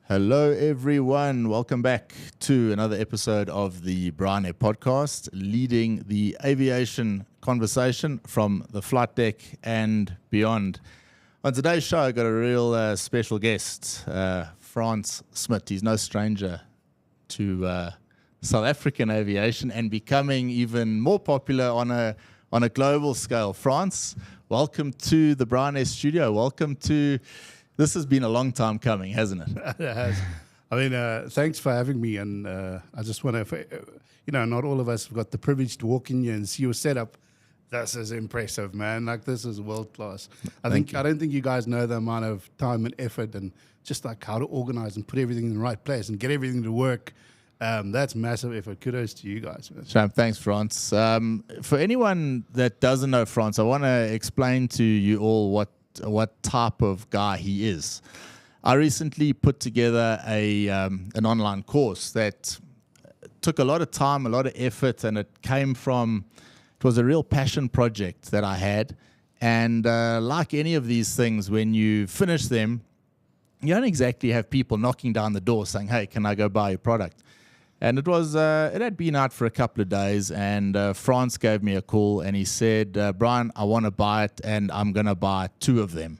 Hello, everyone. Welcome back to another episode of the Bryan podcast, leading the aviation conversation from the flight deck and beyond. On today's show, I got a real special guest, Franz Smit. He's no stranger to South African aviation and becoming even more popular on a global scale. Franz, welcome to the Bryan studio. Welcome to. This has been a long time coming, hasn't it? It has. I mean, thanks for having me. And I just want to, not all of us have got the privilege to walk in here and see your setup. This is impressive, man. Like, this is world class. I don't think you guys know the amount of time and effort and just like how to organize and put everything in the right place and get everything to work. That's massive effort. Kudos to you guys, man. Shame. Thanks, Franz. For anyone that doesn't know Franz, I want to explain to you all what type of guy he is. I recently put together an online course that took a lot of time, a lot of effort, and it was a real passion project that I had. And like any of these things, when you finish them, you don't exactly have people knocking down the door saying, "Hey, can I go buy your product?" And it had been out for a couple of days, and Franz gave me a call, and he said, "Bryan, I want to buy it, and I'm going to buy 2 of them."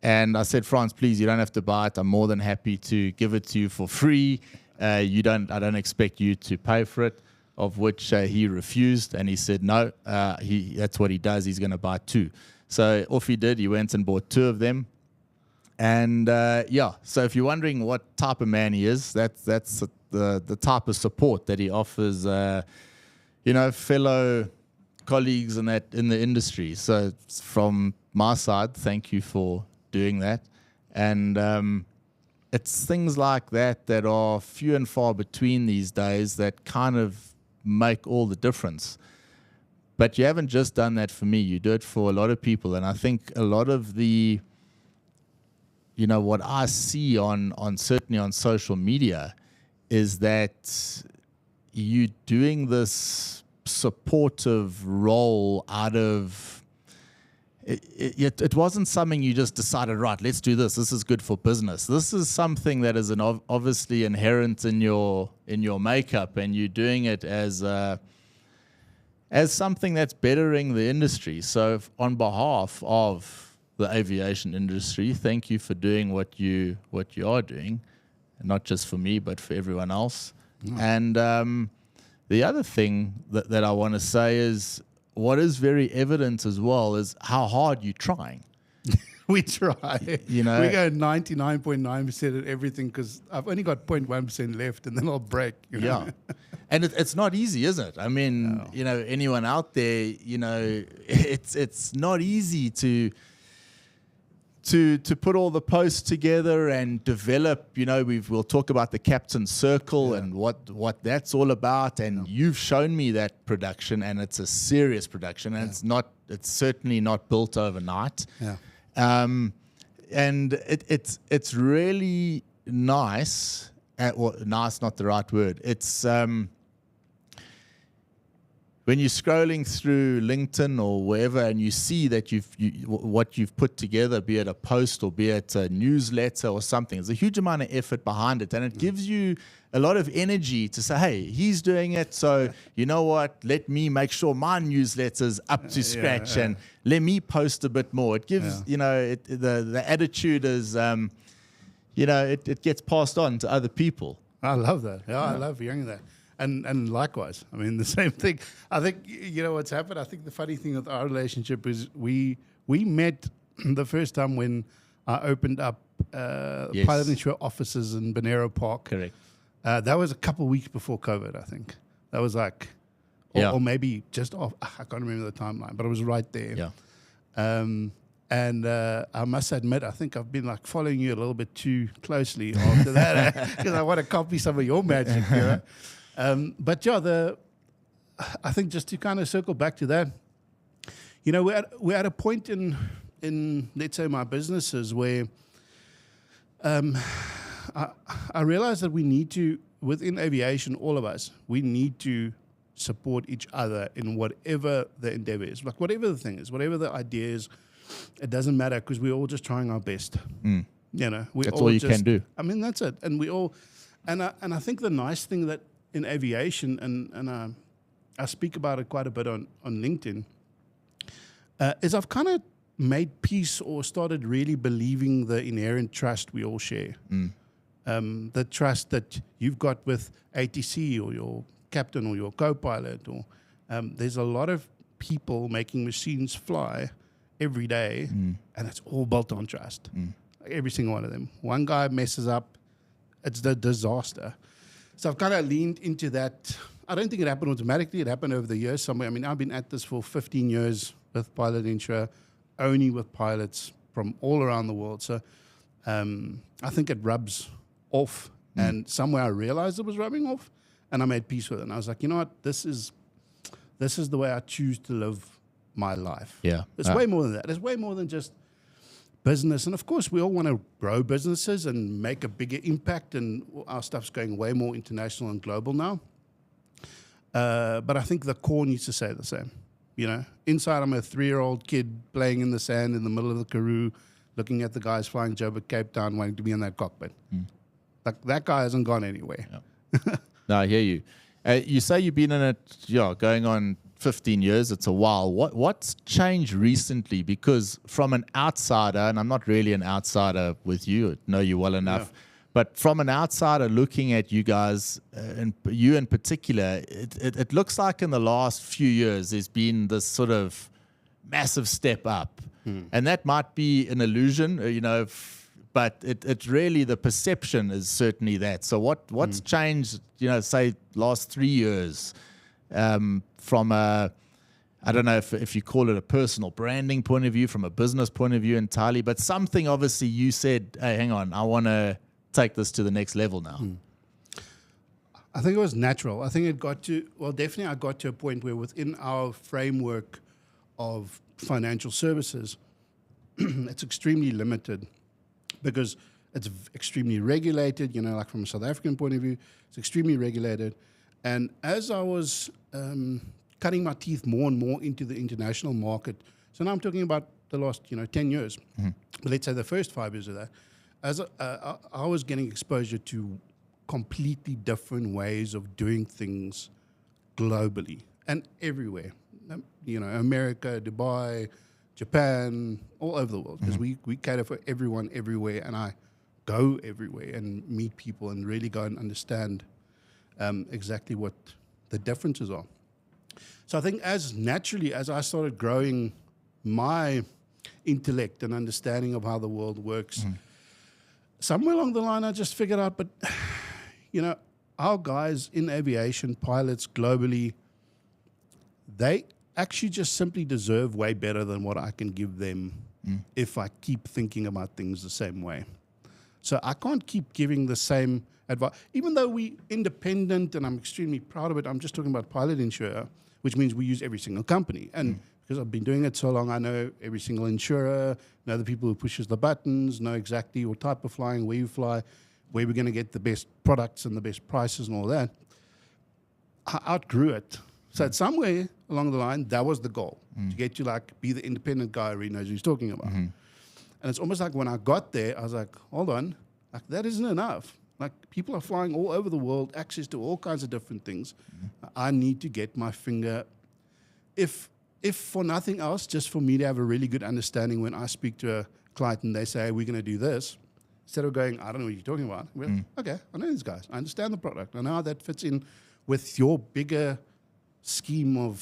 And I said, "Franz, please, you don't have to buy it. I'm more than happy to give it to you for free. I don't expect you to pay for it," of which he refused, and he said, "No, that's what he does. He's going to buy 2. So off he did. He went and bought 2 of them. And so if you're wondering what type of man he is, that's the type of support that he offers, fellow colleagues in the industry. So from my side, thank you for doing that. And it's things like that are few and far between these days that kind of make all the difference. But you haven't just done that for me. You do it for a lot of people. And I think a lot of the what I see on certainly on social media is that you doing this supportive role out of it wasn't something you just decided, right, let's do this. This is good for business. This is something that is obviously inherent in your makeup, and you're doing it as something that's bettering the industry. So on behalf of the aviation industry, thank you for doing what you are doing, and not just for me, but for everyone else. No. And the other thing that I want to say is what is very evident as well is how hard you're trying. We try. We go 99.9% at everything because I've only got 0.1% left, and then I'll break. Yeah. And it's not easy, is it? I mean, no. Anyone out there, it's not easy to put all the posts together and develop, we'll talk about the captain's circle and what that's all about. And you've shown me that production, and it's a serious production, and it's certainly not built overnight. Yeah. And it's really nice. Nice, not the right word. It's when you're scrolling through LinkedIn or wherever, and you see that what you've put together, be it a post or be it a newsletter or something, there's a huge amount of effort behind it, and it gives you a lot of energy to say, hey, he's doing it, so you know what? Let me make sure my newsletter's up to scratch, and let me post a bit more. It gives, the attitude is, it gets passed on to other people. I love that. Yeah, I love hearing that. And likewise, I mean, the same thing. I think, what's happened, I think the funny thing with our relationship is we met the first time when I opened up Pilot Insure offices in Bonero Park. Correct. That was a couple of weeks before COVID, I think. That was like, or maybe just off, I can't remember the timeline, but it was right there. Yeah. And I must admit, I think I've been like following you a little bit too closely after that, because I want to copy some of your magic, But I think just to kind of circle back to that, we're at a point in let's say my businesses where I realize that we need to, within aviation, all of us, we need to support each other in whatever the endeavor is, like whatever the thing is, whatever the idea is. It doesn't matter, because we're all just trying our best. That's all you can do. I mean, that's it. And we all, and I think the nice thing that in aviation, and I speak about it quite a bit on LinkedIn, is I've kind of made peace or started really believing the inherent trust we all share. The trust that you've got with ATC or your captain or your co-pilot, or there's a lot of people making machines fly every day, and it's all built on trust. Like every single one of them. One guy messes up, it's the disaster. So I've kind of leaned into that. I don't think it happened automatically. It happened over the years somewhere. I mean, I've been at this for 15 years with Pilot Insure, only with pilots from all around the world. So I think it rubs off. And somewhere I realized it was rubbing off, and I made peace with it. And I was like, you know what? This is the way I choose to live my life. Yeah. It's way more than that. It's way more than just business. And of course, we all want to grow businesses and make a bigger impact, and our stuff's going way more international and global now. But I think the core needs to stay the same. Inside I'm a 3-year-old kid playing in the sand in the middle of the Karoo, looking at the guys flying Joburg, Cape Town, wanting to be in that cockpit. Like, that guy hasn't gone anywhere. Yeah. No, I hear you. You say you've been in it, going on 15 years. It's a while. What's changed recently? Because from an outsider, and I'm not really an outsider with you, I know you well enough, but from an outsider looking at you guys, and you in particular, it looks like in the last few years there's been this sort of massive step up. And that might be an illusion, but it really, the perception is certainly that. So what's changed, say last 3 years, from a, I don't know if you call it a personal branding point of view, from a business point of view entirely, but something obviously you said, hey, hang on, I want to take this to the next level now. I think it was natural. I think it got to, definitely I got to a point where within our framework of financial services, it's extremely limited because it's extremely regulated, like from a South African point of view, it's extremely regulated. And as I was cutting my teeth more and more into the international market, so now I'm talking about the last 10 years, but let's say the first 5 years of that, as I was getting exposure to completely different ways of doing things globally and everywhere. America, Dubai, Japan, all over the world, because we cater for everyone everywhere, and I go everywhere and meet people and really go and understand exactly what the differences are. So I think as naturally as I started growing my intellect and understanding of how the world works, somewhere along the line I just figured out, but our guys in aviation, pilots globally, they actually just simply deserve way better than what I can give them if I keep thinking about things the same way. So I can't keep giving the same advice. Even though we're independent and I'm extremely proud of it, I'm just talking about Pilot Insure, which means we use every single company. And because I've been doing it so long, I know every single insurer, know the people who pushes the buttons, know exactly what type of flying, where you fly, where we're going to get the best products and the best prices and all that. I outgrew it. So at somewhere along the line, that was the goal, to get to be the independent guy who really knows what he's talking about. And it's almost like when I got there, I was like, hold on, that isn't enough. People are flying all over the world, access to all kinds of different things. I need to get my finger, if for nothing else, just for me to have a really good understanding when I speak to a client and they say, hey, we're going to do this, instead of going, I don't know what you're talking about. Well, okay, I know these guys. I understand the product. I know how that fits in with your bigger scheme of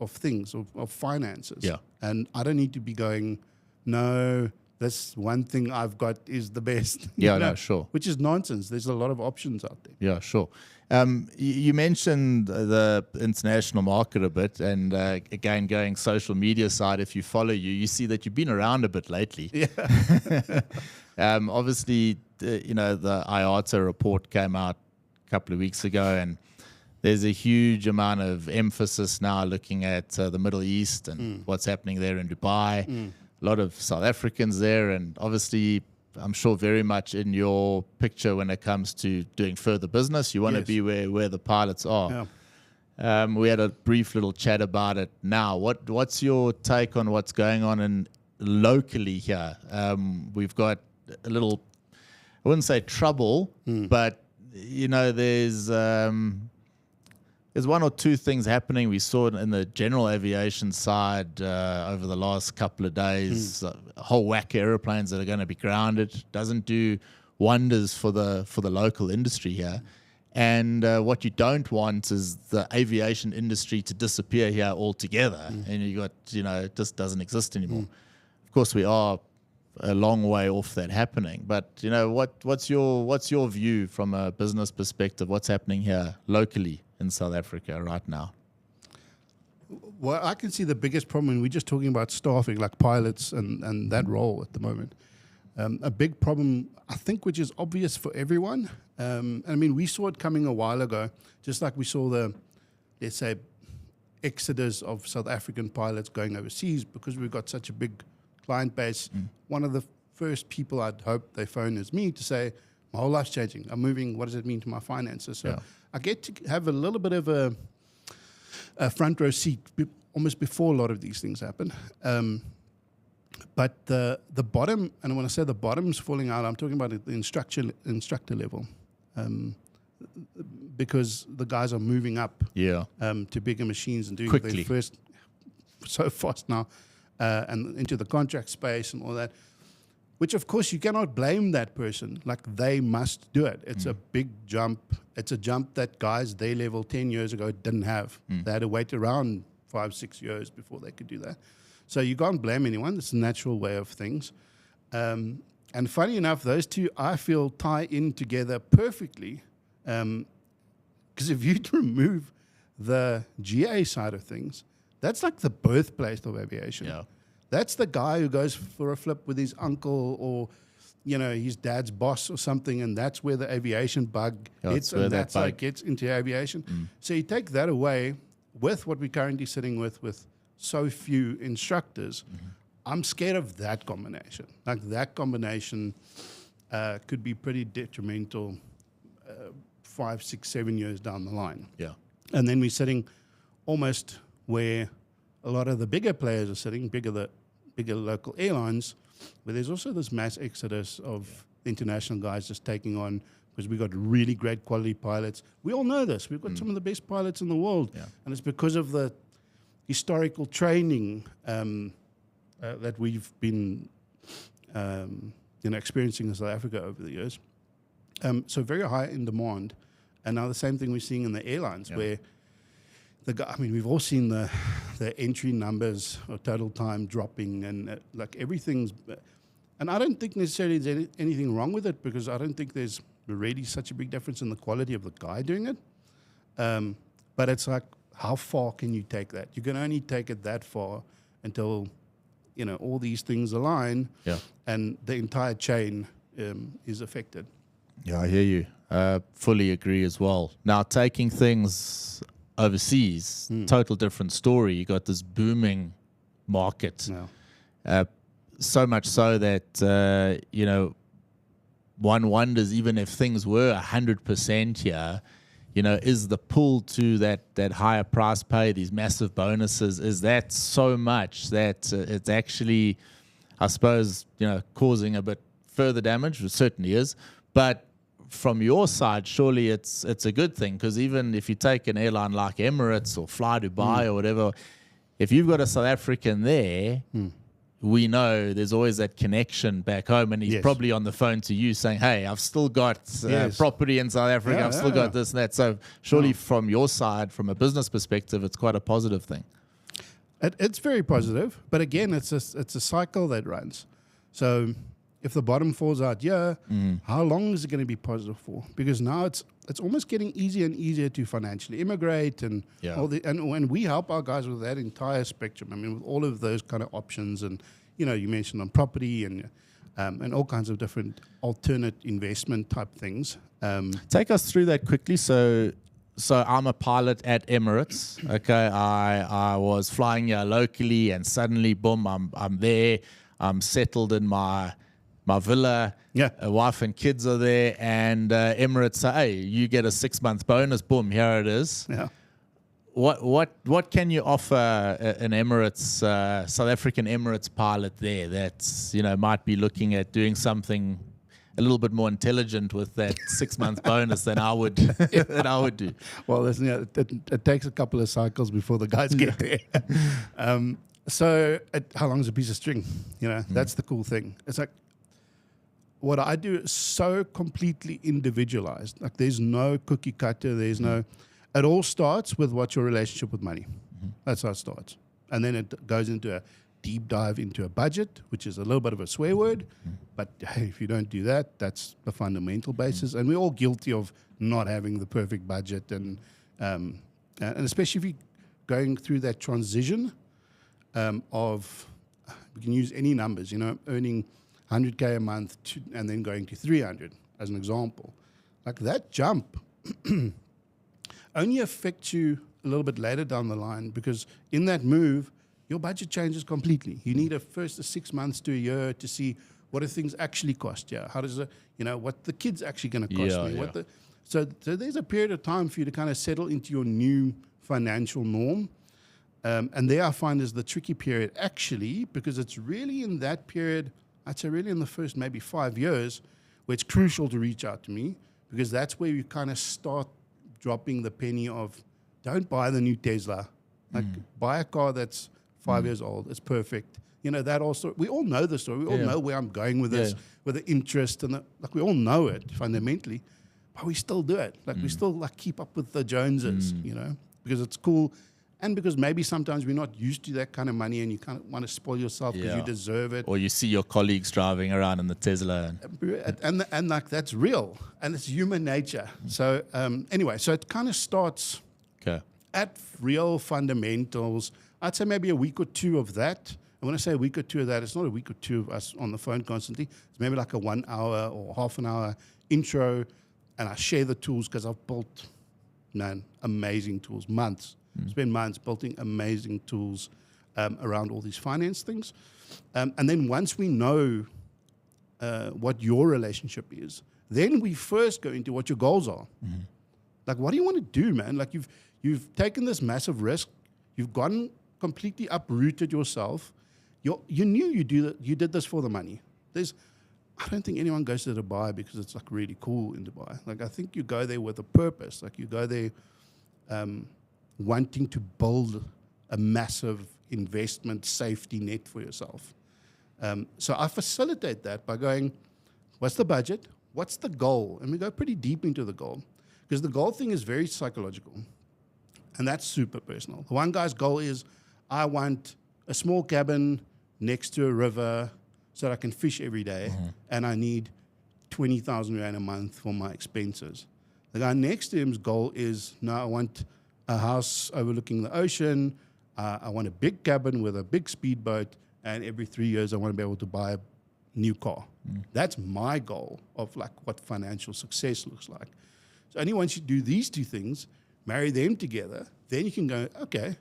things, of finances. Yeah. And I don't need to be going, no, this one thing I've got is the best. Yeah, no, sure. Which is nonsense. There's a lot of options out there. Yeah, sure. You mentioned the international market a bit, and again, going social media side, if you follow you see that you've been around a bit lately. Yeah. Obviously, the IATA report came out a couple of weeks ago, and there's a huge amount of emphasis now looking at the Middle East and what's happening there in Dubai. A lot of South Africans there, and obviously, I'm sure very much in your picture when it comes to doing further business. You want to be where the pilots are. Yeah. We had a brief little chat about it now. What's your take on what's going on locally here? We've got a little, I wouldn't say trouble, but there's one or two things happening. We saw it in the general aviation side over the last couple of days. A whole whack of airplanes that are going to be grounded. Doesn't do wonders for the local industry here. And what you don't want is the aviation industry to disappear here altogether. And you got, it just doesn't exist anymore. Of course, we are a long way off that happening. But what's your view from a business perspective? What's happening here locally in South Africa right now? Well, I can see the biggest problem, and we're just talking about staffing, like pilots and that role at the moment. A big problem, I think, which is obvious for everyone. We saw it coming a while ago, just like we saw the, let's say, exodus of South African pilots going overseas because we've got such a big client base. One of the first people I'd hope they phone is me to say, my whole life's changing. I'm moving. What does it mean to my finances? So I get to have a little bit of a front row seat almost before a lot of these things happen. But the bottom, and when I say the bottom's falling out, I'm talking about the instructor level. Because the guys are moving up to bigger machines and doing their first so fast now and into the contract space and all that, which of course you cannot blame that person. Like, they must do it. It's a big jump. It's a jump that guys their level 10 years ago didn't have. They had to wait around 5-6 years before they could do that. So you can't blame anyone. It's a natural way of things. And funny enough, those two, I feel, tie in together perfectly. Because if you remove the GA side of things, that's like the birthplace of aviation. Yeah. That's the guy who goes for a flip with his uncle or, his dad's boss or something, and that's where the aviation bug hits, and that's how it gets into aviation. So you take that away with what we're currently sitting with so few instructors. I'm scared of that combination. Like, that combination could be pretty detrimental 5, 6, 7 years down the line. Yeah. And then we're sitting almost where a lot of the bigger players are sitting, bigger local airlines, where there's also this mass exodus of international guys just taking on, because we've got really great quality pilots. We all know this. We've got some of the best pilots in the world. Yeah. And it's because of the historical training that we've been experiencing in South Africa over the years. So very high in demand. And now the same thing we're seeing in the airlines, where we've all seen the entry numbers or total time dropping, and like everything's. And I don't think necessarily there's anything wrong with it, because I don't think there's really such a big difference in the quality of the guy doing it. But it's like, how far can you take that? You can only take it that far until all these things align, and the entire chain is affected. Yeah, I hear you. Fully agree as well. Now, taking things overseas, total different story. You got this booming market. So much so that, one wonders, even if things were 100% here, is the pull to that higher price pay, these massive bonuses, is that so much that it's actually, I suppose, causing a bit further damage? It certainly is. But from your side, surely it's a good thing, because even if you take an airline like Emirates or Fly Dubai or whatever, if you've got a South African there, we know there's always that connection back home, and he's probably on the phone to you saying, hey, I've still got property in South Africa, I've still got this and that. So surely from your side, from a business perspective, it's quite a positive thing. It's very positive, but again, it's a cycle that runs. So if the bottom falls out, how long is it going to be positive for? Because now it's almost getting easier and easier to financially immigrate, and and we help our guys with that entire spectrum. With all of those kind of options, and you mentioned on property and all kinds of different alternate investment type things. Take us through that quickly. So I'm a pilot at Emirates. Okay, I was flying here locally, and suddenly, boom, I'm there. I'm settled in my villa, a wife and kids are there, and Emirates say, hey, you get a 6-month bonus, boom, here it is. Yeah. what can you offer an Emirates South African Emirates pilot there that's might be looking at doing something a little bit more intelligent with that 6-month bonus than I would do? Well, listen, it takes a couple of cycles before the guys get there. How long is a piece of string? That's the cool thing. It's like what I do is so completely individualized. Like there's no cookie cutter. There's no. It all starts with what's your relationship with money. That's how it starts, and then it goes into a deep dive into a budget, which is a little bit of a swear word, but hey, if you don't do that, that's the fundamental basis. And we're all guilty of not having the perfect budget, and especially if you're going through that transition of, we can use any numbers, earning 100K a month and then going to 300 as an example. Like that jump only affects you a little bit later down the line, because in that move, your budget changes completely. You need first 6 months to a year to see what do things actually cost. Yeah, how does what the kid's actually going to cost me? Yeah. So there's a period of time for you to kind of settle into your new financial norm, and there I find is the tricky period actually, because it's really in that period. I'd say really in the first maybe 5 years, where it's crucial to reach out to me, because that's where you kind of start dropping the penny of, don't buy the new Tesla, buy a car that's 5 years old. It's perfect. That also, we all know the story. We all know where I'm going with this, with the interest and we all know it fundamentally, but we still do it. Like we still keep up with the Joneses, because it's cool. And because maybe sometimes we're not used to that kind of money, and you kind of want to spoil yourself because you deserve it. Or you see your colleagues driving around in the Tesla. And like that's real, and it's human nature. So anyway, so it kind of starts at real fundamentals. I'd say maybe a week or two of that. And when I say a week or two of that, it's not a week or two of us on the phone constantly. It's maybe like a 1 hour or half an hour intro, and I share the tools, because I've built, amazing tools, spend months building amazing tools around all these finance things. And then once we know what your relationship is, then we first go into what your goals are. Like, what do you want to do, man? Like, you've taken this massive risk. You've gone completely uprooted yourself. You knew you did this for the money. I don't think anyone goes to Dubai because it's like really cool in Dubai. Like, I think you go there with a purpose. Like, you go there wanting to build a massive investment safety net for yourself. So I facilitate that by going, what's the budget? What's the goal? And we go pretty deep into the goal, because the goal thing is very psychological, and that's super personal. The one guy's goal is, I want a small cabin next to a river so that I can fish every day, and I need 20,000 Rand a month for my expenses. The guy next to him's goal is, no, I want a house overlooking the ocean. I want a big cabin with a big speedboat, and every 3 years I want to be able to buy a new car. That's my goal of like what financial success looks like. So only once you do these two things, marry them together, then you can go, okay,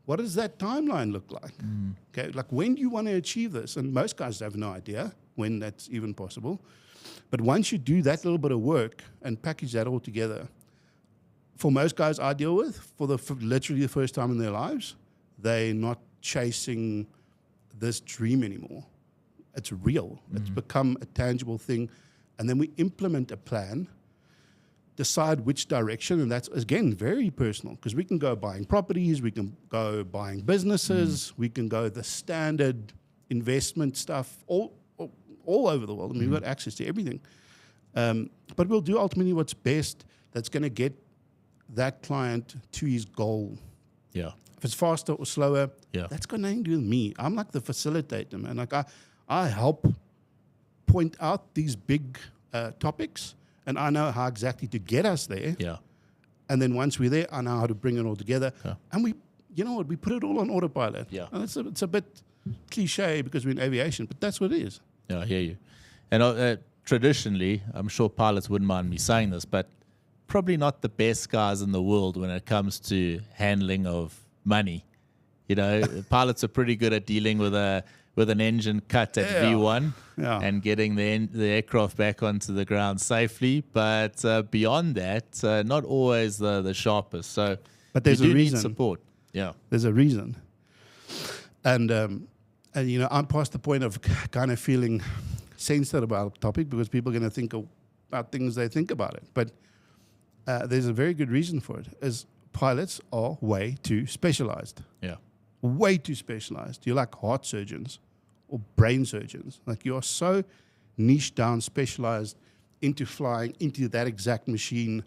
what does that timeline look like? Okay, like when do you want to achieve this? And most guys have no idea when that's even possible. But once you do that little bit of work and package that all together, for most guys I deal with, for literally the first time in their lives, they're not chasing this dream anymore. It's real. It's become a tangible thing. And then we implement a plan, decide which direction, and that's, again, very personal, because we can go buying properties, we can go buying businesses, we can go the standard investment stuff all over the world. I mean, we've got access to everything. But we'll do ultimately what's best that's going to get that client to his goal. Yeah. If it's faster or slower, that's got nothing to do with me. I'm like the facilitator, man. Like I help point out these big topics, and I know how exactly to get us there. Yeah. And then once we're there, I know how to bring it all together. Yeah. And we put it all on autopilot. Yeah. And it's a bit cliche because we're in aviation, but that's what it is. Yeah, I hear you. And traditionally, I'm sure pilots wouldn't mind me saying this, but probably not the best guys in the world when it comes to handling of money. Pilots are pretty good at dealing with an engine cut at V1 and getting the aircraft back onto the ground safely. But beyond that, not always the sharpest. So But there's you a do reason. need support. Yeah. There's a reason. And you know, I'm past the point of kind of feeling censored about the topic because people are going to think about things they think about it. But there's a very good reason for it, is pilots are way too specialized. Yeah. Way too specialized. You're like heart surgeons or brain surgeons. Like, you are so niche down, specialized into flying, into that exact machine,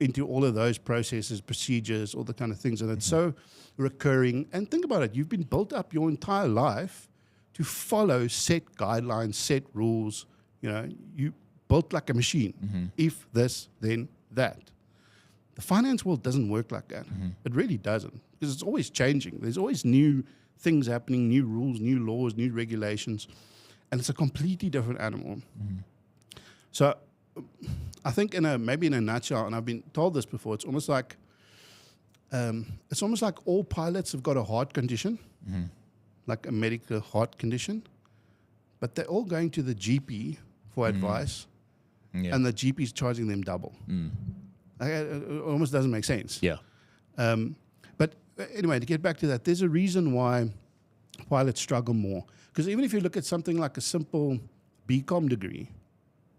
into all of those processes, procedures, all the kind of things. And it's so recurring. And think about it. You've been built up your entire life to follow set guidelines, set rules. You know, you built like a machine. If this, then that. The finance world doesn't work like that. It really doesn't, because it's always changing. There's always new things happening, new rules, new laws, new regulations, and it's a completely different animal. So I think maybe in a nutshell, and I've been told this before, it's almost like all pilots have got a heart condition, like a medical heart condition, but they're all going to the GP for advice, and the GP is charging them double. It almost doesn't make sense. Yeah. But anyway, to get back to that, there's a reason why pilots struggle more. Because even if you look at something like a simple BCom degree,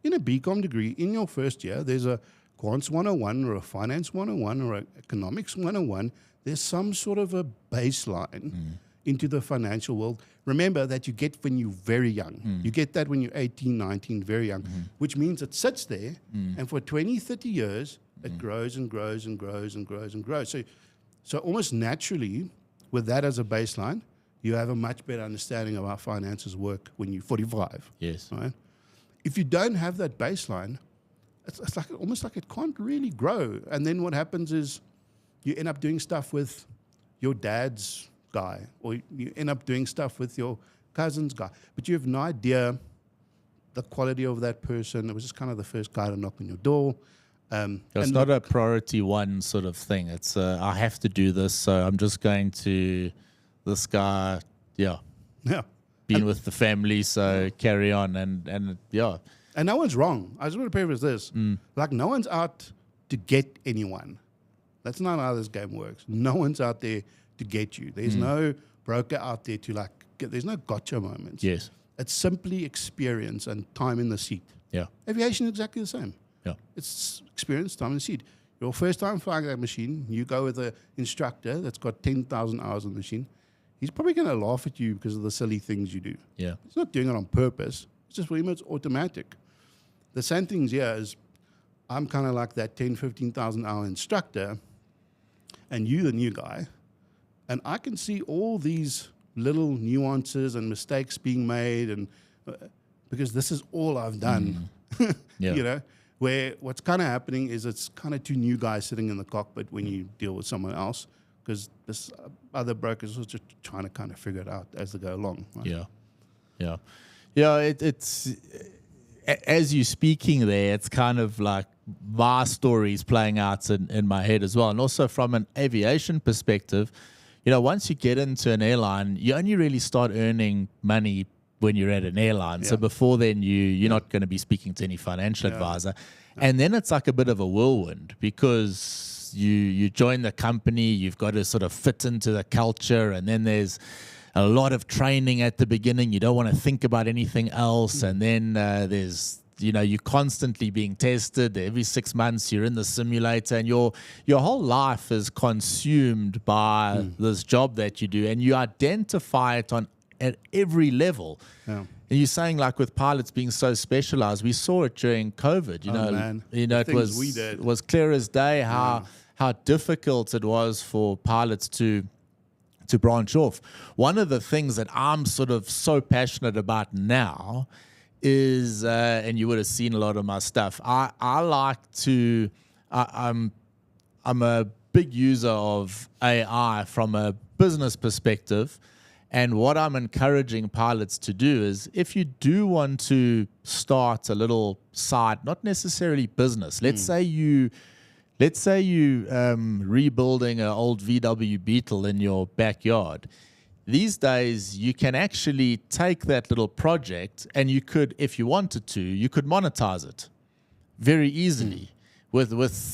in a BCom degree, in your first year, there's a Quants 101 or a Finance 101 or an Economics 101. There's some sort of a baseline into the financial world. Remember that you get when you're very young. You get that when you're 18, 19, very young, which means it sits there, and for 20, 30 years, it grows and grows and grows and grows and grows. So almost naturally, with that as a baseline, you have a much better understanding of how finances work when you're 45. Yes. Right? If you don't have that baseline, it's like almost like it can't really grow. And then what happens is you end up doing stuff with your dad's guy, or you end up doing stuff with your cousin's guy, but you have no idea the quality of that person. It was just kind of the first guy to knock on your door. It's not a priority one sort of thing. It's I have to do this, so I'm just going to this guy. Yeah. Been with the family, so carry on, and yeah. And no one's wrong. I just want to preface this: like, no one's out to get anyone. That's not how this game works. No one's out there to get you. There's no broker out there to there's no gotcha moments. Yes. It's simply experience and time in the seat. Yeah. Aviation is exactly the same. Yeah. It's experience, time in the seat. Your first time flying that machine, you go with an instructor that's got 10,000 hours on the machine. He's probably going to laugh at you because of the silly things you do. Yeah. He's not doing it on purpose. It's just for him, it's automatic. The same things here is I'm kind of like that 10, 15,000 hour instructor, and you the new guy, and I can see all these little nuances and mistakes being made, and because this is all I've done. Yeah. You know, where what's kind of happening is it's kind of two new guys sitting in the cockpit when you deal with someone else, because this other brokers are just trying to kind of figure it out as they go along. Right? Yeah. It's as you're speaking there, it's kind of like my stories playing out in my head as well. And also from an aviation perspective, you know, once you get into an airline, you only really start earning money when you're at an airline. Yeah. So before then, you're not going to be speaking to any financial advisor. And then it's like a bit of a whirlwind, because you join the company, you've got to sort of fit into the culture, and then there's a lot of training at the beginning. You don't want to think about anything else. And then there's, you know, you're constantly being tested. Every 6 months you're in the simulator, and your whole life is consumed by this job that you do, and you identify it at every level. And you're saying, like, with pilots being so specialized, we saw it during COVID. It was clear as day how difficult it was for pilots to branch off. One of the things that I'm sort of so passionate about now is, and you would have seen a lot of my stuff, I'm a big user of AI from a business perspective. And what I'm encouraging pilots to do is, if you do want to start a little side, not necessarily business, let's say you rebuilding an old VW Beetle in your backyard. These days, you can actually take that little project, and you could, if you wanted to, you could monetize it very easily. with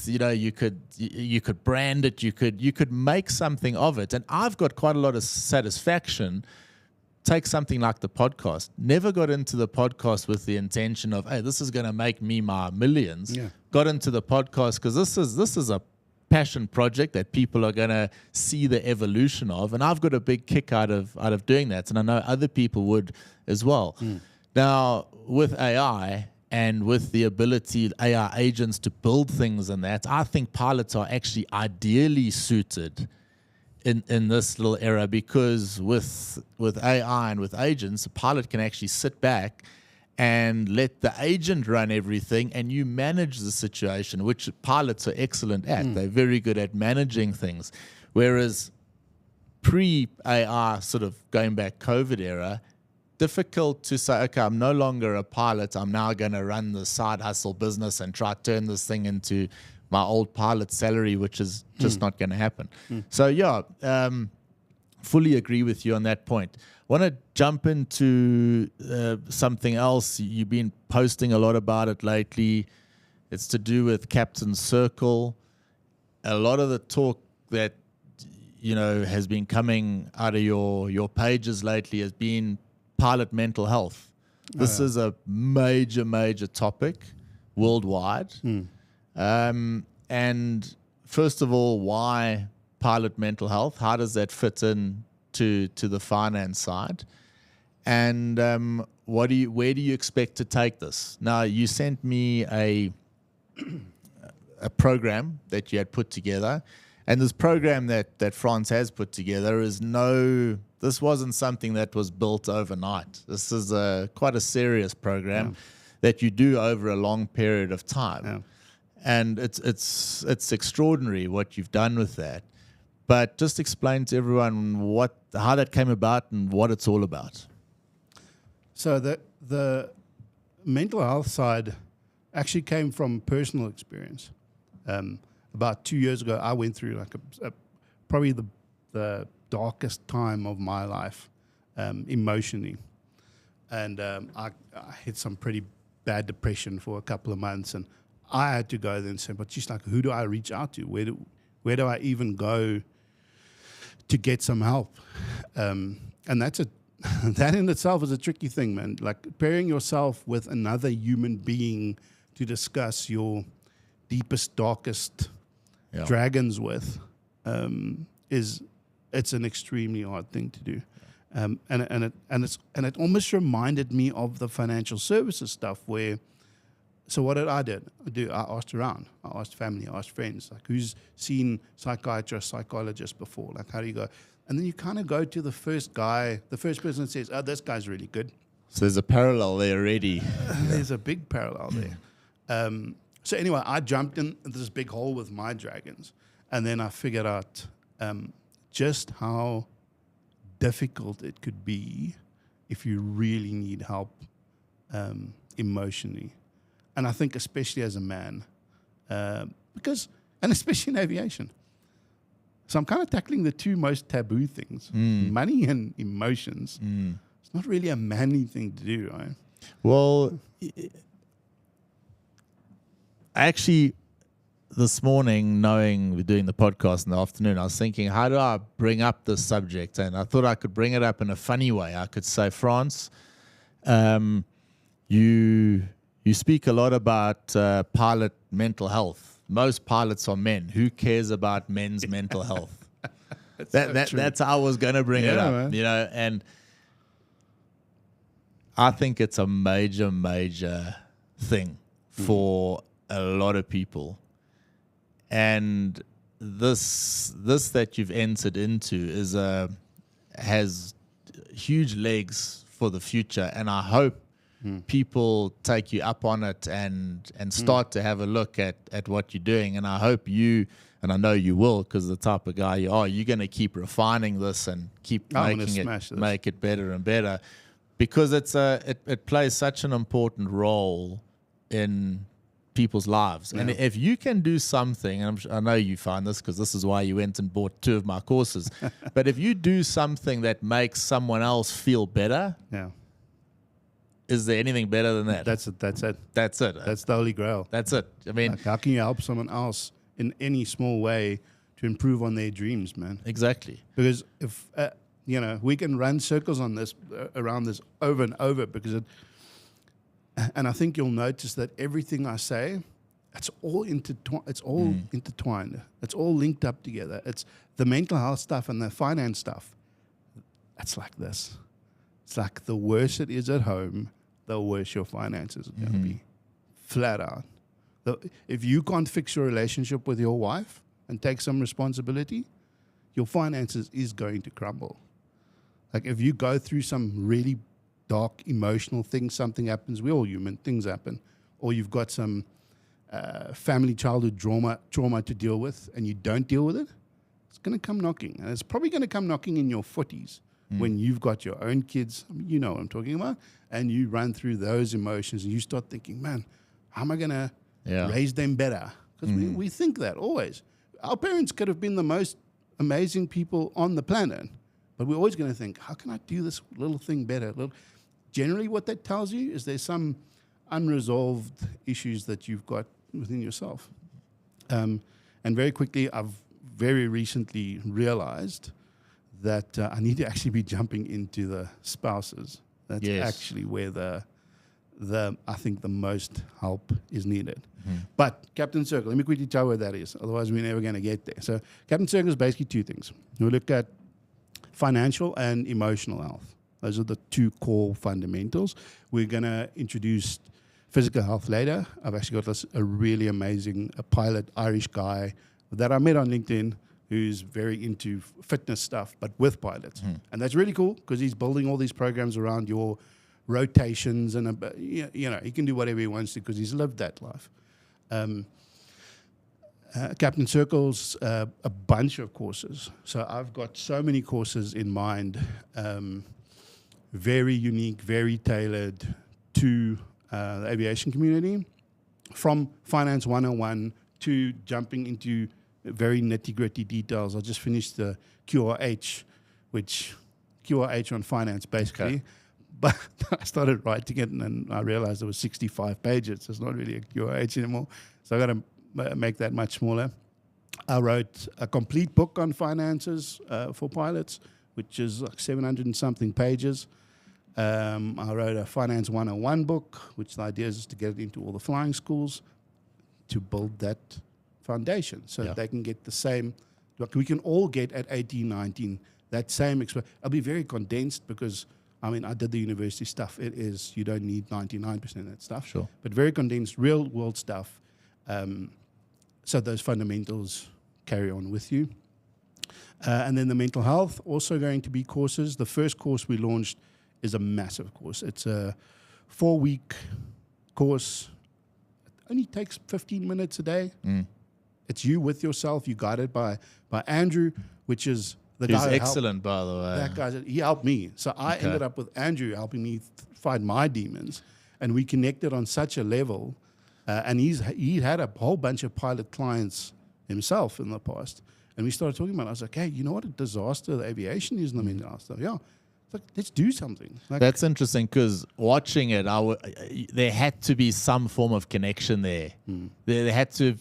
you could brand it, you could make something of it. And I've got quite a lot of satisfaction. Take something like the podcast. Never got into the podcast with the intention of, hey, this is going to make me my millions. Yeah. Got into the podcast because this is a passion project that people are going to see the evolution of, and I've got a big kick out of doing that, and I know other people would as well. Now, with AI and with the ability AI agents to build things and that, I think pilots are actually ideally suited in this little era, because with AI and with agents, a pilot can actually sit back and let the agent run everything, and you manage the situation, which pilots are excellent at. They're very good at managing things. Whereas pre-AI, sort of going back COVID era, difficult to say, okay, I'm no longer a pilot. I'm now going to run the side hustle business and try to turn this thing into my old pilot salary, which is just not going to happen. So, yeah, fully agree with you on that point. I want to jump into something else. You've been posting a lot about it lately. It's to do with Captain Circle. A lot of the talk that, has been coming out of your pages lately has been pilot mental health. This is a major, major topic worldwide. And first of all, why pilot mental health? How does that fit in to the finance side? And where do you expect to take this? Now, you sent me a program that you had put together, and this program that Franz has put together this wasn't something that was built overnight. This is quite a serious program that you do over a long period of time. Yeah. And it's extraordinary what you've done with that. But just explain to everyone how that came about and what it's all about. So the mental health side actually came from personal experience. About 2 years ago, I went through probably the darkest time of my life emotionally. And I had some pretty bad depression for a couple of months, and I had to go there and say, but just who do I reach out to? Where do I even go to get some help? And that in itself is a tricky thing, man. Like pairing yourself with another human being to discuss your deepest, darkest dragons with it's an extremely hard thing to do. And it almost reminded me of the financial services stuff where. So what did I do? I asked around. I asked family. I asked friends. Like, who's seen psychiatrists, psychologists before? Like, how do you go? And then you kind of go to the first person that says, "Oh, this guy's really good." So there's a parallel there already. There's a big parallel there. So anyway, I jumped in this big hole with my dragons, and then I figured out just how difficult it could be if you really need help emotionally. And I think especially as a man, and especially in aviation. So I'm kind of tackling the two most taboo things, money and emotions. It's not really a manly thing to do, right? Well, actually, this morning, knowing we're doing the podcast in the afternoon, I was thinking, how do I bring up this subject? And I thought I could bring it up in a funny way. I could say, Franz, you speak a lot about pilot mental health. Most pilots are men. Who cares about men's mental health? That's how I was going to bring it up, man. And I think it's a major, major thing for a lot of people. And this that you've entered into has huge legs for the future, and I hope people take you up on it and start to have a look at what you're doing. And I hope you, and I know you will, because the type of guy you are, you're going to keep refining this and keep make it better and better, because it plays such an important role in people's lives. And if you can do something, and I know you find this because this is why you went and bought 2 of my courses, but if you do something that makes someone else feel better, is there anything better than that? That's it. That's it. That's it. That's the holy grail. That's it. I mean, like, how can you help someone else in any small way to improve on their dreams, man? Exactly. Because if we can run circles on this around this over and over, because and I think you'll notice that everything I say, it's all intertwined. It's all intertwined. It's all linked up together. It's the mental health stuff and the finance stuff. It's like this. It's like the worse it is at home, the worse your finances are going to be. Flat out. If you can't fix your relationship with your wife and take some responsibility, your finances is going to crumble. Like if you go through some really dark emotional thing, something happens, we're all human, things happen, or you've got some family childhood trauma to deal with, and you don't deal with it, it's going to come knocking. And it's probably going to come knocking in your 40s when you've got your own kids. I mean, you know what I'm talking about. And you run through those emotions and you start thinking, man, how am I going to raise them better? Because we think that always. Our parents could have been the most amazing people on the planet, but we're always going to think, how can I do this little thing better? Generally, what that tells you is there's some unresolved issues that you've got within yourself. And very quickly, I've very recently realized that I need to actually be jumping into the spouses. That's actually where I think the most help is needed. But Captain Circle, let me quickly tell you what that is. Otherwise, we're never going to get there. So Captain Circle is basically two things. We look at financial and emotional health. Those are the two core fundamentals. We're going to introduce physical health later. I've actually got a really amazing pilot, Irish guy that I met on LinkedIn who's very into fitness stuff, but with pilots. And that's really cool because he's building all these programs around your rotations and, he can do whatever he wants to because he's lived that life. Captain Circle's a bunch of courses. So I've got so many courses in mind, very unique, very tailored to the aviation community, from Finance 101 to jumping into very nitty-gritty details. I just finished the QRH, which QRH on finance, basically. Okay. But I started writing it, and I realized it was 65 pages. It's not really a QRH anymore. So I got to make that much smaller. I wrote a complete book on finances for pilots, which is like 700 and something pages. I wrote a Finance 101 book, which the idea is to get it into all the flying schools to build that foundation so that they can get the same, like we can all get at 18, 19, that same experience. I'll be very condensed because, I did the university stuff. It is, you don't need 99% of that stuff. Sure. But very condensed, real world stuff. So those fundamentals carry on with you. And then the mental health, also going to be courses. The first course we launched is a massive course. It's a 4-week course. It only takes 15 minutes a day. It's you with yourself. You guided by Andrew, which is the guy. He's excellent, by the way. That guy, he helped me. So I ended up with Andrew helping me fight my demons, and we connected on such a level. And he had a whole bunch of pilot clients himself in the past. And we started talking about it. I was like, hey, you know what a disaster the aviation is in the mental health stuff? Yeah. It's like, let's do something. Like, that's interesting because watching it, there had to be some form of connection there. You had to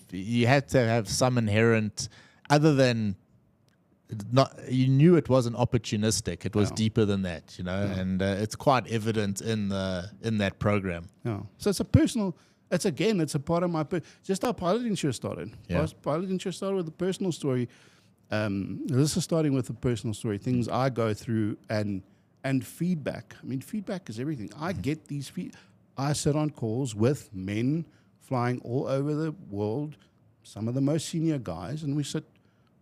have some inherent, other than you knew it wasn't opportunistic. It was deeper than that, and it's quite evident in that program. Yeah. So it's a personal. It's a part of my. Just how Pilot Insure started. Yeah. Pilot Insure started with a personal story. This is starting with a personal story. Things I go through and feedback. Feedback is everything. I get these I sit on calls with men flying all over the world, some of the most senior guys, and we sit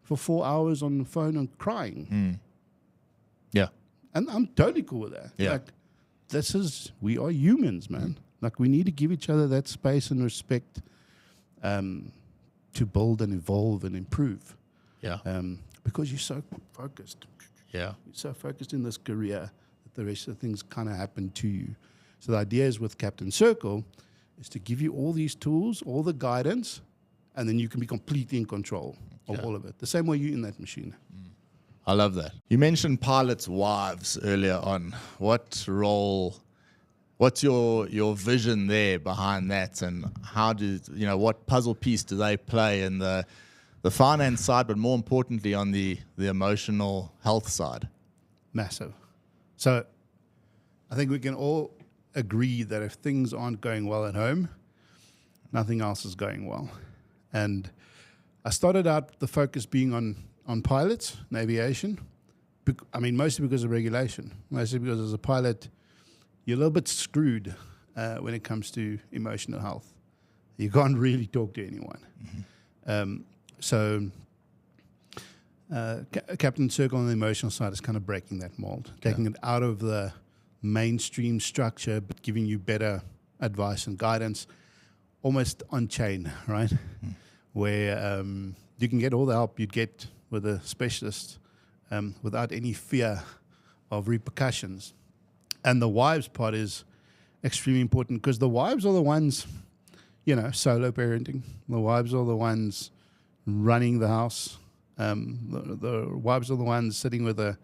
for 4 hours on the phone and crying. Yeah. And I'm totally cool with that. Yeah. Like, we are humans, man. Like, we need to give each other that space and respect to build and evolve and improve. Yeah. Because you're so focused. Yeah. You're so focused in this career that the rest of the things kind of happen to you. So the idea is with Captain Circle is to give you all these tools, all the guidance, and then you can be completely in control of all of it. The same way you're in that machine. I love that. You mentioned pilots' wives earlier on. What role What's your vision there behind that, and how what puzzle piece do they play in the finance side, but more importantly on the emotional health side? Massive. So I think we can all agree that if things aren't going well at home, nothing else is going well. And I started out the focus being on pilots in aviation. Mostly because of regulation. Mostly because as a pilot, you're a little bit screwed when it comes to emotional health. You can't really talk to anyone. So Captain Circle on the emotional side is kind of breaking that mold, taking it out of the mainstream structure, but giving you better advice and guidance, almost on chain, right? Where you can get all the help you'd get with a specialist without any fear of repercussions. And the wives part is extremely important because the wives are the ones, solo parenting. The wives are the ones running the house. The wives are the ones sitting with a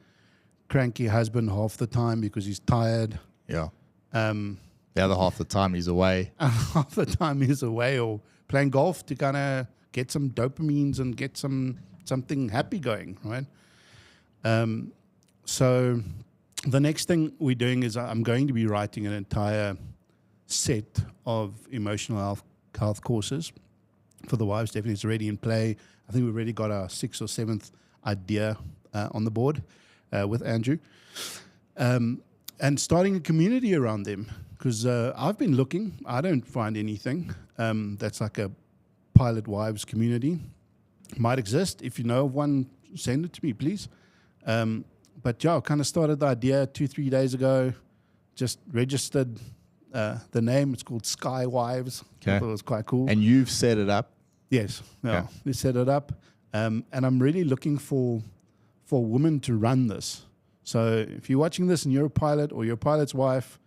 cranky husband half the time because he's tired. Yeah. The other half the time he's away. Half the time he's away or playing golf to kind of get some dopamines and get something happy going, right? So the next thing we're doing is I'm going to be writing an entire set of emotional health courses for the wives. Definitely, it's already in play. I think we've already got our 6th or 7th idea on the board with Andrew. And starting a community around them, because I've been looking. I don't find anything that's like a pilot wives community. Might exist. If you know of one, send it to me, please. But yeah, I kind of started the idea 2-3 days ago. Just registered the name. It's called Sky Wives. Okay. I thought it was quite cool. And you've set it up? Yes. Yeah. Okay. We set it up. And I'm really looking for women to run this. So if you're watching this and you're a pilot or you're a pilot's wife,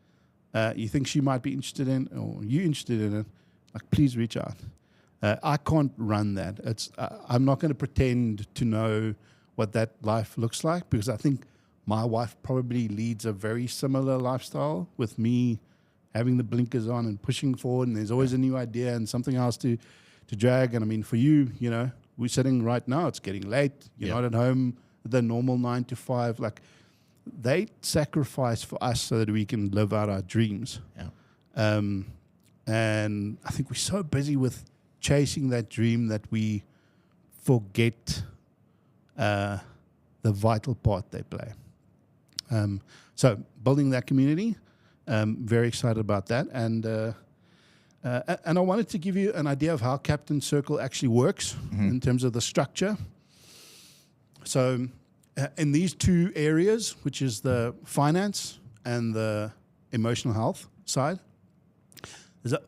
you think she might be interested in, or you're interested in it, please reach out. I can't run that. I'm not going to pretend to know what that life looks like, because I think my wife probably leads a very similar lifestyle with me having the blinkers on and pushing forward, and there's always a new idea and something else to drag. And for you, we're sitting right now, it's getting late, you're not at home, the normal 9 to 5, they sacrifice for us so that we can live out our dreams. Yeah. And I think we're so busy with chasing that dream that we forget the vital part they play. So building that community, very excited about that. And I wanted to give you an idea of how Captain Circle actually works in terms of the structure. So in these two areas, which is the finance and the emotional health side,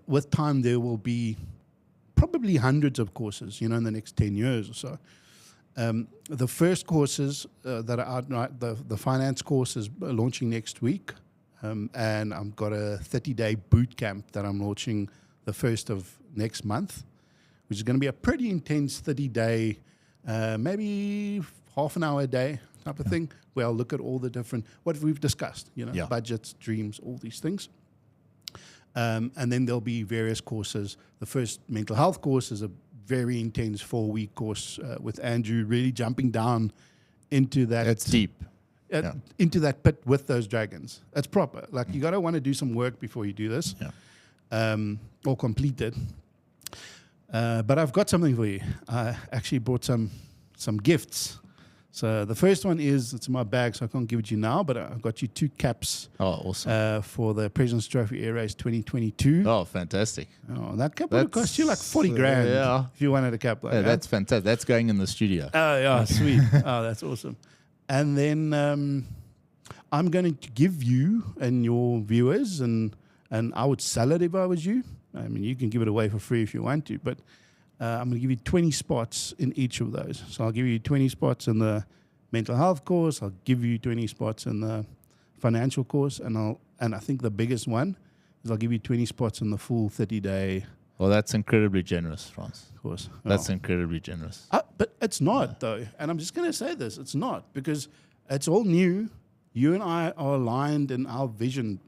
with time there will be probably hundreds of courses, in the next 10 years or so. The first courses that are out, the finance course is launching next week. And I've got a 30-day boot camp that I'm launching the 1st of next month, which is going to be a pretty intense 30-day, maybe half an hour a day type of thing, where I'll look at all the different, what we've discussed, budgets, dreams, all these things. And then there'll be various courses. The first mental health course is a very intense 4-week course with Andrew, really jumping down into that. That's deep. Into that pit with those dragons. That's proper. You got to want to do some work before you do this, or complete it. But I've got something for you. I actually brought some gifts. So the first one it's in my bag, so I can't give it to you now, but I've got you 2 caps. Oh, awesome. For the President's Trophy Air Race 2022. Oh, fantastic. Oh, that cap would cost you like 40 grand if you wanted a cap like that. That's fantastic. That's going in the studio. Oh, yeah, sweet. Oh, that's awesome. And then I'm going to give you and your viewers, and I would sell it if I was you. You can give it away for free if you want to, but I'm going to give you 20 spots in each of those. So I'll give you 20 spots in the mental health course. I'll give you 20 spots in the financial course, and I think the biggest one is I'll give you 20 spots in the full 30-day. Well, that's incredibly generous, Franz. Of course. That's incredibly generous. But it's not, though. And I'm just going to say this. It's not, because it's all new. you and I are aligned in our vision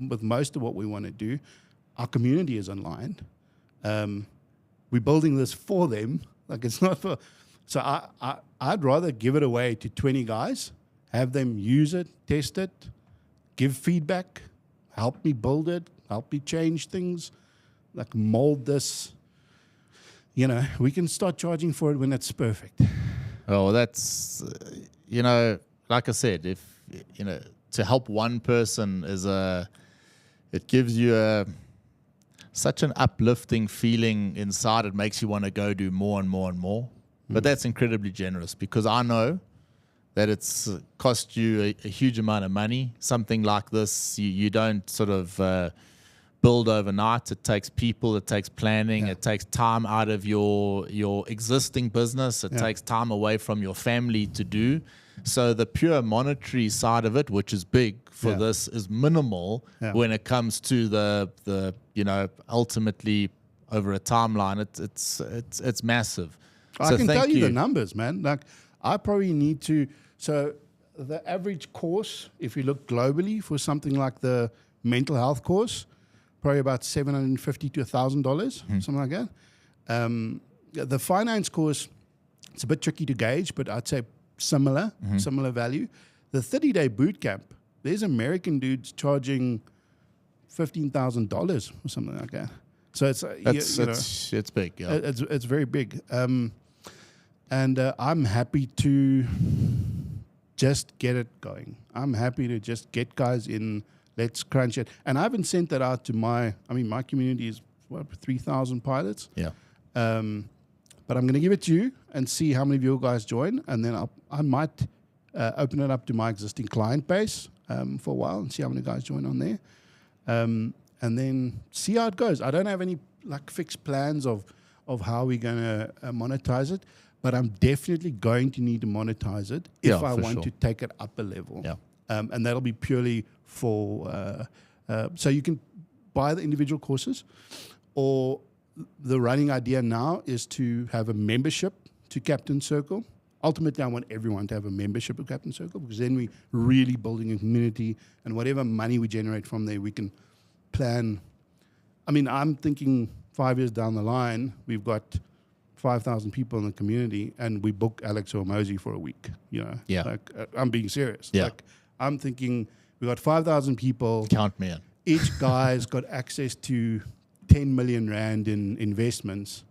with most of what we want to do. Our community is aligned. We're building this for them. Like, it's not for... So I'd rather give it away to 20 guys, have them use it, test it, give feedback, help me build it, help me change things, like mold this. You know, we can start charging for it when it's perfect. Oh, that's, you know, like I said, if, you know, to help one person it gives you such an uplifting feeling inside. It makes you want to go do more and more and more. But that's incredibly generous, because I know that it's cost you a huge amount of money. Something like this, you don't sort of build overnight. It takes people, it takes planning, it takes time out of your existing business. It takes time away from your family to do. So the pure monetary side of it, which is big for this, is minimal when it comes to the you know, ultimately over a timeline. It's massive. I can tell you the numbers, man. Like, I probably need to. So the average course, if you look globally for something like the mental health course, probably about $750 to $1,000, something like that. The finance course, it's a bit tricky to gauge, but I'd say similar value. The 30-day bootcamp, there's American dudes charging $15,000 or something like that. So it's it's big. Yeah. It's very big. And I'm happy to just get it going. I'm happy to just get guys in. Let's crunch it. And I haven't sent that out to my community is, 3,000 pilots? Yeah. But I'm going to give it to you and see how many of you guys join. And then I might open it up to my existing client base for a while and see how many guys join on there. And then see how it goes. I don't have any like fixed plans of how we're going to monetize it. But I'm definitely going to need to monetize it if I want to take it up a level. Yeah. And that'll be purely for... so you can buy the individual courses, or the running idea now is to have a membership to Captain Circle. Ultimately, I want everyone to have a membership to Captain Circle, because then we're really building a community, and whatever money we generate from there, we can plan. I mean, I'm thinking 5 years down the line, we've got 5,000 people in the community, and we book Alex or Mosey for a week. You know, like I'm being serious. Yeah. Like, I'm thinking we got 5,000 people. Count me in. Each guy's got access to 10 million rand in investments,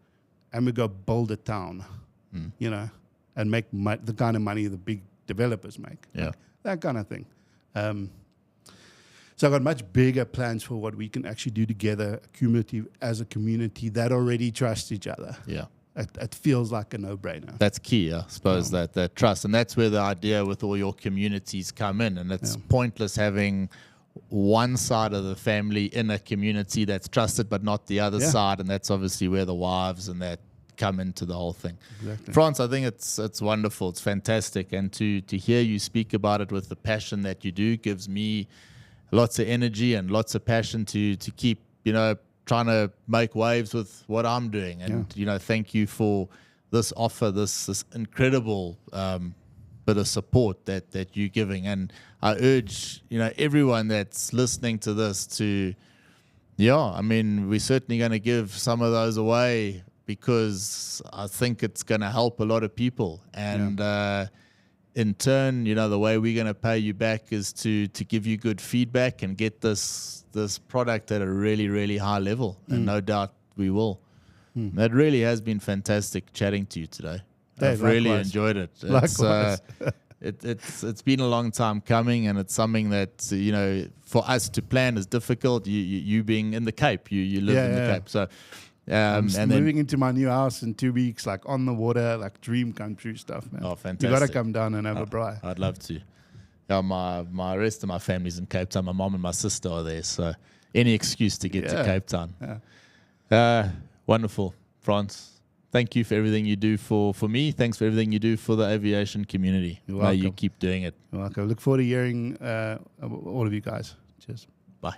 and we go build a town. You know, and make the kind of money the big developers make. Yeah, like that kind of thing. So I've got much bigger plans for what we can actually do together, as a community that already trusts each other. Yeah. It feels like a no-brainer. That's key, I suppose, that trust. And that's where the idea with all your communities come in. And it's pointless having one side of the family in a community that's trusted, but not the other side. And that's obviously where the wives and that come into the whole thing. Exactly. Franz, I think it's wonderful. It's fantastic. And to hear you speak about it with the passion that you do gives me lots of energy and lots of passion to keep, you know, trying to make waves with what I'm doing. And, you know, thank you for this offer, this incredible bit of support that you're giving. And I urge, you know, everyone that's listening to this to, I mean, we're certainly going to give some of those away, because I think it's going to help a lot of people. And in turn, you know, the way we're going to pay you back is to give you good feedback and get this product at a really, really high level. And no doubt we will. It really has been fantastic chatting to you today. I've really enjoyed it. Likewise. It's been a long time coming, and it's something that, you know, for us to plan is difficult. You being in the Cape, you live in the Cape. So I'm moving into my new house in 2 weeks, like on the water, like dream come true stuff, man. Oh, fantastic. You got to come down and have a braai. I'd love to. Yeah, my rest of my family's in Cape Town. My mom and my sister are there, so any excuse to get to Cape Town. Wonderful. Franz, thank you for everything you do for me. Thanks for everything you do for the aviation community. You're welcome. You keep doing it. You're welcome. Look forward to hearing all of you guys. Cheers. Bye.